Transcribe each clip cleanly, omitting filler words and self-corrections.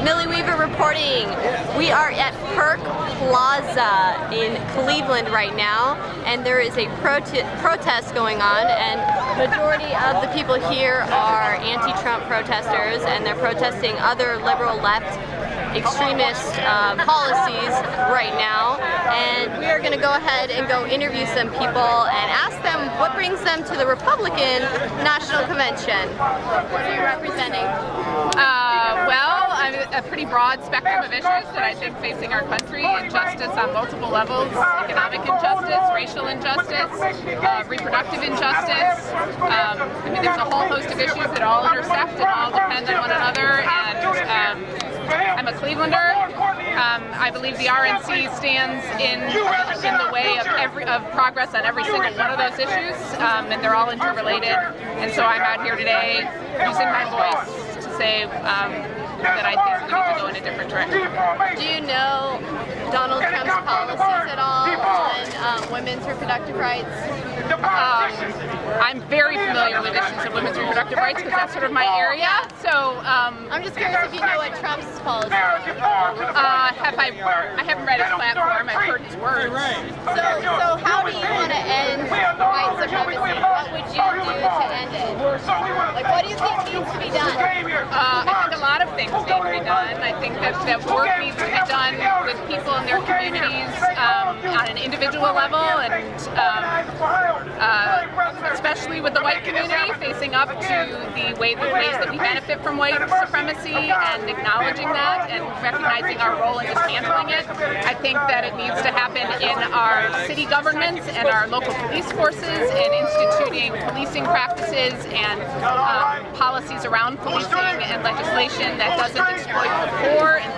Millie Weaver reporting. We are at Perk Plaza in Cleveland right now, and there is a protest going on, and majority of the people here are anti-Trump protesters, and they're protesting other liberal left extremist policies right now. And we are going to go ahead and go interview some people and ask them what brings them to the Republican National Convention. What are you representing? Well, I'm a pretty broad spectrum of issues that I think facing our country: injustice on multiple levels, economic injustice, racial injustice, reproductive injustice. I mean, there's a whole host of issues that all intersect and all depend on one another. And I'm a Clevelander. I believe the RNC stands in the way of progress on every single one of those issues, and they're all interrelated. And so I'm out here today using my voice to say that I think we need to go in a different direction. Do you know Donald Trump's policies at all on women's reproductive rights? I'm very familiar with issues of women's reproductive rights because that's sort of my area. So I'm just curious if you know what Trump's policies are. I haven't read his platform. I've heard his words. So how do you want to end white supremacy? What would you do to end it? Like, what do you think needs to be done? I think a lot of things need to be done. I think that work needs to be done with people in their communities on an individual level, and especially with the white community, facing up to the ways that we benefit from white supremacy and acknowledging that and recognizing our role in dismantling it. I think that it needs to happen in our city governments and our local police forces, and instituting policing practices and policies around policing and legislation that doesn't exploit the poor and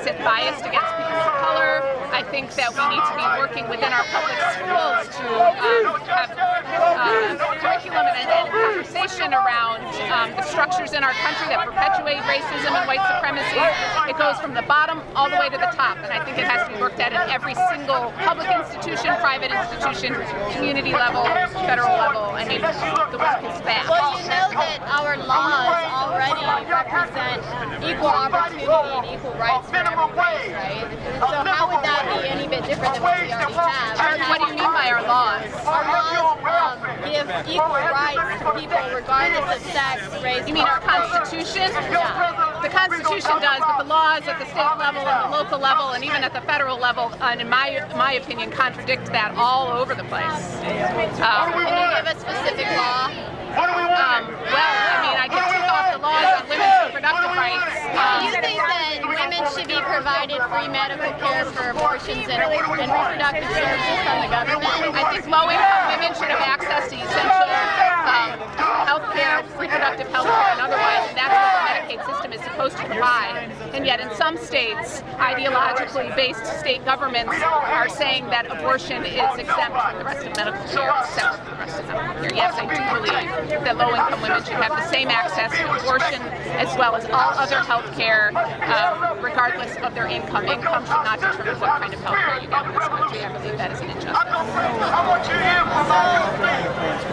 isn't biased against people of color. I think that we need to be working within our public schools to have curriculum and conversation around the structures in our country that perpetuate racism and white supremacy. It goes from the bottom all the way to the top, and I think it has to be worked at every single public institution, private institution, community level, federal level. I mean, the work is vast. Well, you know that our laws already represent equal opportunity and equal rights for every race, right? So how would that be any bit different than what we already have? What do you mean by our laws? Our laws give equal rights to people regardless of sex, race. You mean our Constitution? Yeah. The Constitution does, but the laws at the state level and the local level and even at the federal level, and in my opinion, contradict that all over the place. Can you give a specific law? Well, I mean, I can tick off the laws on women's reproductive rights. Do you think that women should be provided free medical care for abortions and reproductive services from the government? I think low-income women should have access to essential health care, reproductive health care, and otherwise, and that's what the Medicaid system is supposed to provide. And yet in some states, ideologically based state governments are saying that abortion is exempt from the rest of medical care, except for the rest of medical care. Yes, I do believe that low-income women should have the same access to abortion as well as all other health care, regardless of their income. Income should not determine what kind of health care you get in this country. I believe that is an injustice.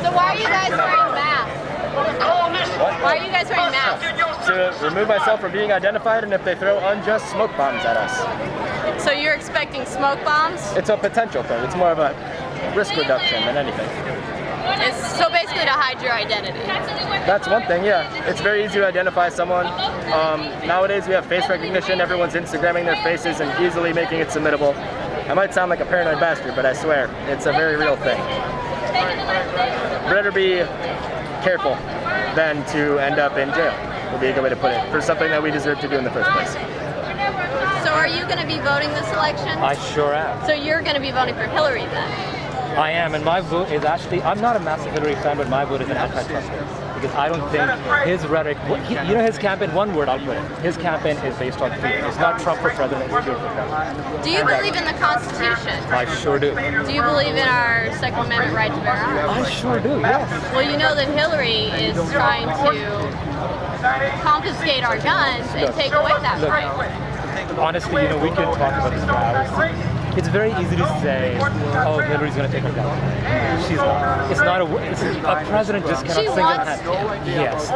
So why are you guys wearing masks? Why are you guys wearing masks? To remove myself from being identified, and if they throw unjust smoke bombs at us. So you're expecting smoke bombs? It's a potential thing. It's more of a risk reduction than anything. So basically to hide your identity. That's one thing, yeah. It's very easy to identify someone. Nowadays we have face recognition. Everyone's Instagramming their faces and easily making it submittable. I might sound like a paranoid bastard, but I swear, it's a very real thing. Better be careful than to end up in jail, would be a good way to put it, for something that we deserve to do in the first place. So are you going to be voting this election? I sure am. So you're going to be voting for Hillary then? I am, and my vote is actually, I'm not a massive Hillary fan, but my vote is an anti-Trump vote. Because I don't think his rhetoric, you know his campaign, one word I'll put it, his campaign is based on fear. It's not Trump for president, it's fear for president. Do you believe in the Constitution? I sure do. Do you believe in our Second Amendment right to bear arms? I sure do, yes. Well, you know that Hillary is trying to confiscate our guns and take away that right. Honestly, we could talk about this for hours. It's very easy to say, oh, Hillary's going to take her down. She's not. It's not a president just cannot She single wants hand. Yes.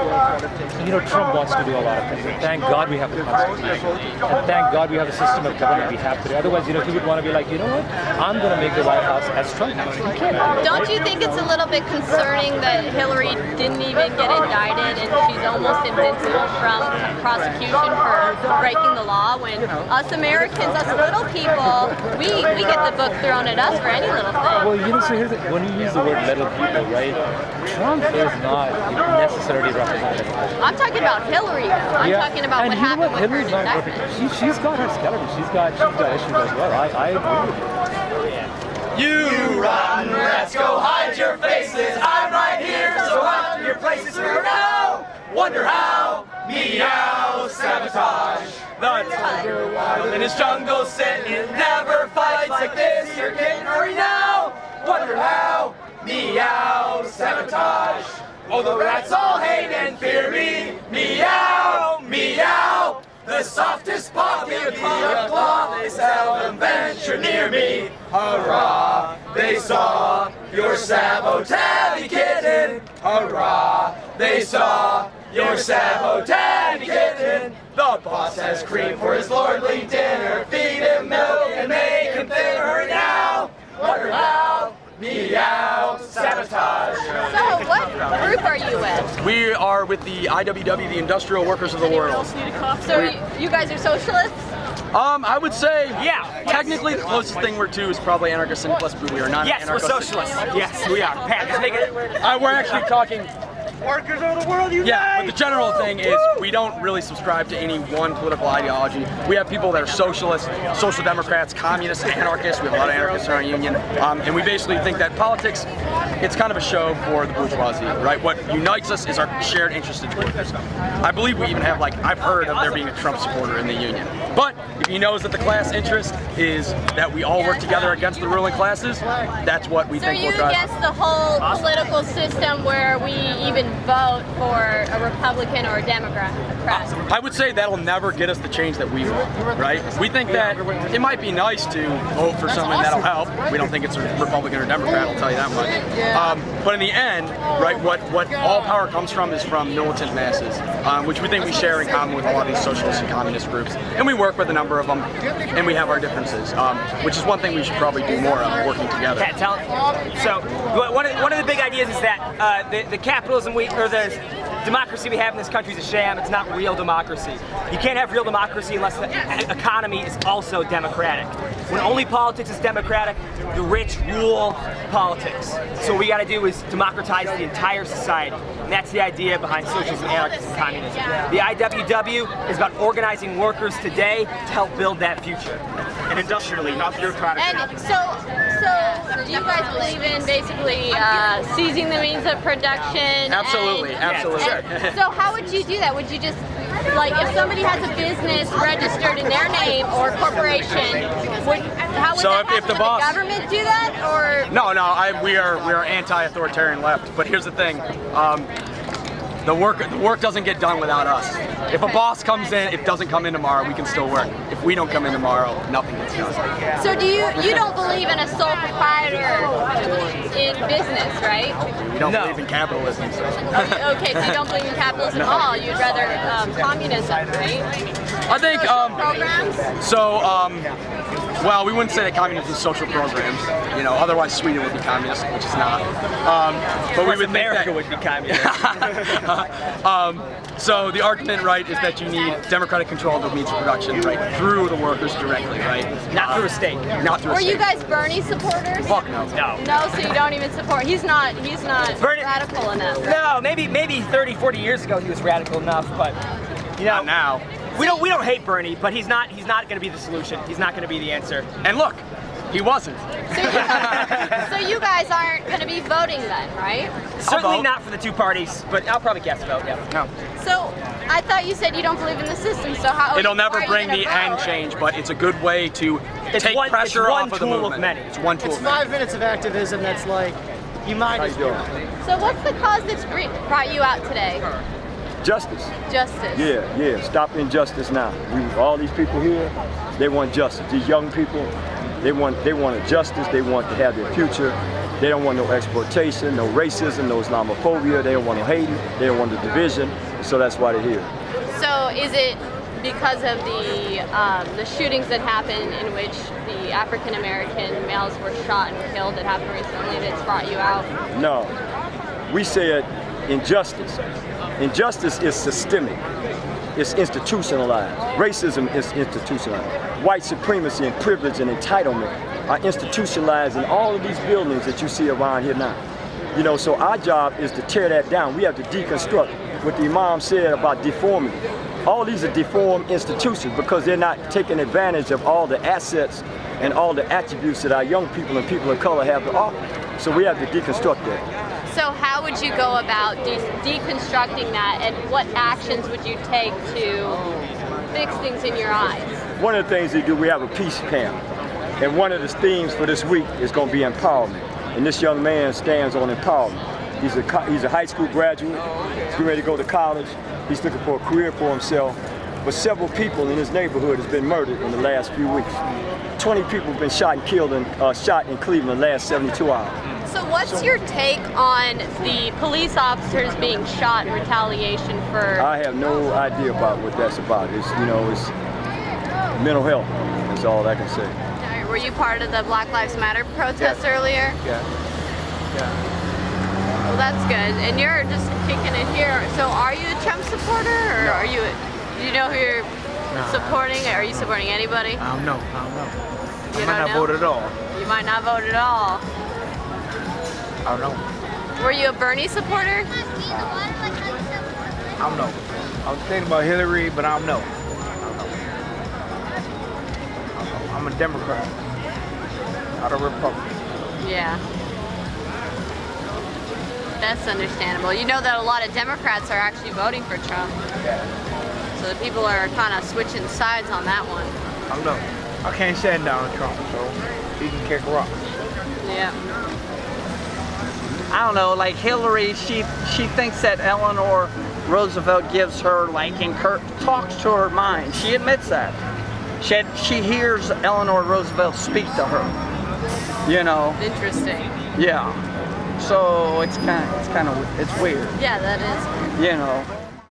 You know, Trump wants to do a lot of things. And thank God we have the Constitution. And thank God we have a system of government we have today. Otherwise, you know, he would want to be like, you know what? I'm going to make the White House as Trump has. He can't. Don't you think it's a little bit concerning that Hillary didn't even get indicted and she's almost invincible from prosecution for breaking the law when us Americans, us little people, we get the book thrown at us for any little thing? Well, you know, so here's when you use the word little people, right? Trump is not necessarily representative. I'm talking about Hillary. I'm talking about and what happened with her Hillary's not indictment. perfect. She's got her skeleton. She's got issues as well. I agree with you. You rotten rats, go hide your faces. I'm right here, so hide your places for now. Wonder how? Meow Sabotage. The tiger wild in his jungle sitting, never fights like this. You're getting hurry now. Wonder how? Meow Sabotage. Oh, the rats all hate and fear me. Meow, meow. The softest paw give me a claw. They seldom venture near me. Hurrah! They saw your sabotage kitten. Hurrah! They saw your sabotage kitten. The boss has cream for his lordly dinner. Feed him milk and make him thinner. Hurry now! Wonder how? Meow Sabotage. So, what group are you with? We are with the IWW, the Industrial Workers of the World. So, you guys are socialists? I would say, Yeah. technically the closest thing we're to is probably anarchist syndicalist, but we are not Yes, we're anarchist. socialists. Yes, we are. Pat, just make it. We're actually talking. Workers of the world unite! Yeah, but the general thing is we don't really subscribe to any one political ideology. We have people that are socialists, social democrats, communists, anarchists. We have a lot of anarchists in our union. And we basically think that politics, it's kind of a show for the bourgeoisie, right? What unites us is our shared interest in workers. I believe we even have, like, I've heard of there being a Trump supporter in the union. But if he knows that the class interest is that we all work together against the ruling classes, that's what we So, are think you will drive. against the whole political system where we even vote for a Republican or a Democrat? I would say that'll never get us the change that we want, right? We think that it might be nice to vote for someone that'll help. We don't think it's a Republican or Democrat, I'll tell you that much. But in the end, right, what all power comes from is from militant masses, which we think we share in common with a lot of these socialist and communist groups. And we work with a number of them, and we have our differences, which is one thing we should probably do more of, working together. Pat, tell. So one of the big ideas is that the capitalism or the democracy we have in this country is a sham. It's not real democracy. You can't have real democracy unless the economy is also democratic. When only politics is democratic, the rich rule politics. So what we got to do is democratize the entire society. And that's the idea behind socialism, anarchism, and communism. The IWW is about organizing workers today to help build that future. And industrially, not bureaucratically. And so do you guys believe in basically seizing the means of production? Absolutely, absolutely. And so how would you do that? Would you just, like, if somebody has a business registered in their name or corporation, how would So that if happen? the Would boss- the government do that, or? No, we are anti-authoritarian left. But here's the thing. The work doesn't get done without us. If a boss comes in, if doesn't come in tomorrow, we can still work. If we don't come in tomorrow, nothing gets done. So do you don't believe in a sole proprietor in business, right? We don't believe in capitalism. So. Okay, so you don't believe in capitalism at all. You'd rather communism, right? I think Programs? well, we wouldn't say that communism is social programs. You know, otherwise Sweden would be communist, which is not. But we would America think would be communist. so the argument, right, is that you need democratic control of the means of production, right, through the workers directly, right? Not through a state. Not through a Were state. you guys Bernie supporters? Fuck no. No, so you don't even support. He's not Bernie- radical enough. No, maybe 30, 40 years ago he was radical enough, but you know, Not now. we don't hate Bernie, but he's not going to be the solution. He's not going to be the answer. And look, he wasn't. So you guys aren't going to be voting then, right? Certainly vote. not for the two parties, but I'll probably cast a vote. Yeah. No. So I thought you said you don't believe in the system. So how? It'll why never are you bring gonna the vote? end change, but it's a good way to It's take one- pressure it's one off of the tool of movement. many. It's one tool It's of many. 5 minutes of activism that's like, you might as well. So what's the cause that's brought you out today? Justice. Justice. Yeah. Stop injustice now. All these people here, they want justice. These young people, They want a justice. They want to have their future. They don't want no exploitation, no racism, no Islamophobia. They don't want no hating. They don't want the division. So that's why they're here. So is it because of the shootings that happened in which the African American males were shot and killed that happened recently that's brought you out? No. We said injustice. Injustice is systemic. It's institutionalized. Racism is institutionalized. White supremacy and privilege and entitlement are institutionalized in all of these buildings that you see around here now. You know, so our job is to tear that down. We have to deconstruct what the Imam said about deformity. All these are deformed institutions because they're not taking advantage of all the assets and all the attributes that our young people and people of color have to offer. So we have to deconstruct that. So how would you go about deconstructing that, and what actions would you take to fix things in your eyes? One of the things we do, we have a peace camp. And one of the themes for this week is going to be empowerment. And this young man stands on empowerment. He's a high school graduate. He's getting ready to go to college. He's looking for a career for himself. But several people in his neighborhood has been murdered in the last few weeks. 20 people have been shot and killed shot in Cleveland in the last 72 hours. So what's your take on the police officers being shot in retaliation for... I have no idea about what that's about. It's, you know, it's mental health. That's all I can say. Were you part of the Black Lives Matter protest earlier? Yeah. Well, that's good. And you're just kicking it here. So are you a Trump supporter, or No. are you? You know who you're supporting? Are you supporting anybody? I don't know. You I might not vote at all. You might not vote at all. I don't know. Were you a Bernie supporter? I don't know. I was thinking about Hillary, but I don't know. I'm a Democrat, not a Republican. Yeah. That's understandable. You know that a lot of Democrats are actually voting for Trump. So the people are kind of switching sides on that one. I don't know. I can't stand Donald Trump, so he can kick rocks. Yeah. I don't know, like Hillary, she thinks that Eleanor Roosevelt gives her, like, talks to her mind. She admits that. She hears Eleanor Roosevelt speak to her, you know. Interesting. Yeah. So it's kind of, it's weird. Yeah, that is. You know.